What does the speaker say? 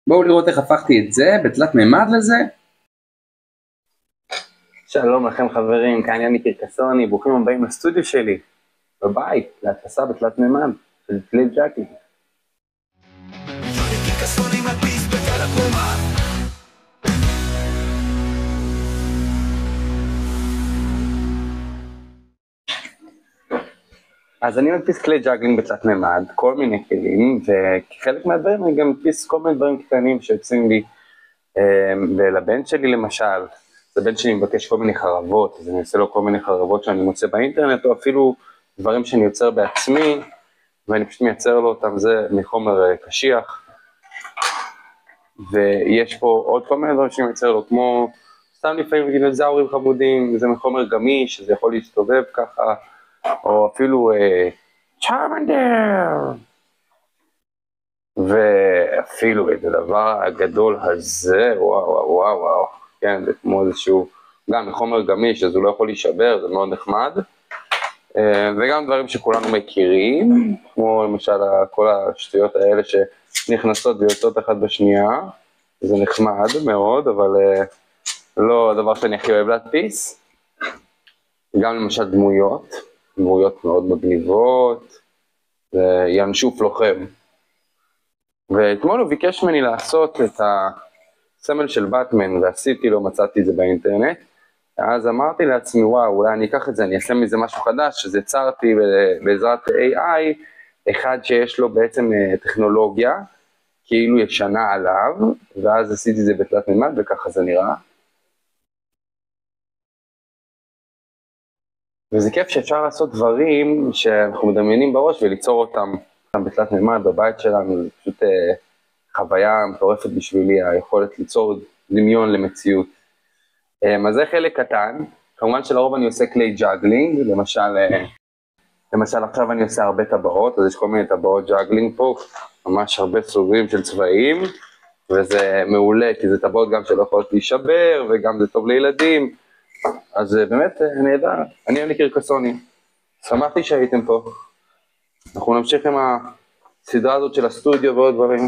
בואו לראות איך הפכתי את זה בתלת מימד לזה. שלום לכם חברים, כאן יוני קרקסוני, ברוכים הבאים לסטודיו שלי, בבית, להדפסה בתלת מימד, של קליי ג'אקלינג. אז אני מדפיס קליי ג'אגלינג בתלת מימד, כל מיני כלים, וכחלק מהדברים אני גם מדפיס כל מיני דברים קטנים שיוצאים לי, ולבן שלי למשל, לבן שלי מבקש כל מיני חרבות, אז אני עושה לו כל מיני חרבות שאני מוצא באינטרנט, או אפילו דברים שאני יוצר בעצמי, ואני פשוט מייצר לו אותם, זה מחומר קשיח, ויש פה עוד כל מיני דברים שאני מייצר לו, כמו סתם לפעמים דינוזאורים חמודים, זה מחומר גמיש, שזה יכול להסתובב ככה, או אפילו צ'ארמנדר, ואפילו את הדבר הגדול הזה, וואו וואו וואו וואו, כן, זה כמו איזשהו, גם מחומר גמיש, אז הוא לא יכול להישבר, זה מאוד נחמד, וגם דברים שכולנו מכירים, כמו למשל כל השטויות האלה שנכנסות ויוצאות אחת בשנייה, זה נחמד מאוד, אבל לא הדבר שאני הכי אוהב להדפיס, גם למשל דמויות מאוד מגניבות, וינשוף לוחם. ואתמול הוא ביקש ממני לעשות את הסמל של באטמן, ועשיתי לו, מצאתי את זה באינטרנט, אז אמרתי לעצמי, וואו, אולי אני אקח את זה, אני אעשה מזה משהו חדש, אז יצרתי בעזרת AI, אחד שיש לו בעצם טכנולוגיה, כאילו ישנה עליו, ואז עשיתי את זה בתלת מימד, וככה זה נראה. וזה כיף שאפשר לעשות דברים שאנחנו מדמיינים בראש, וליצור אותם בתלת מימד בבית שלנו, זה פשוט חוויה מטורפת בשבילי, היכולת ליצור דמיון למציאות. אז זה חלק קטן, כמובן שלרוב אני עושה קליי ג'אגלינג, למשל עכשיו אני עושה הרבה טבעות, אז יש כל מיני טבעות ג'אגלינג פה, ממש הרבה סוגים של צבעים, וזה מעולה, כי זה טבעות גם שלא יכולות להישבר, וגם זה טוב לילדים, אז באמת נהדר, אני יוני קרקסוני, שמחתי שהייתם פה, אנחנו נמשיך עם הסדרה הזאת של הסטודיו ועוד דברים,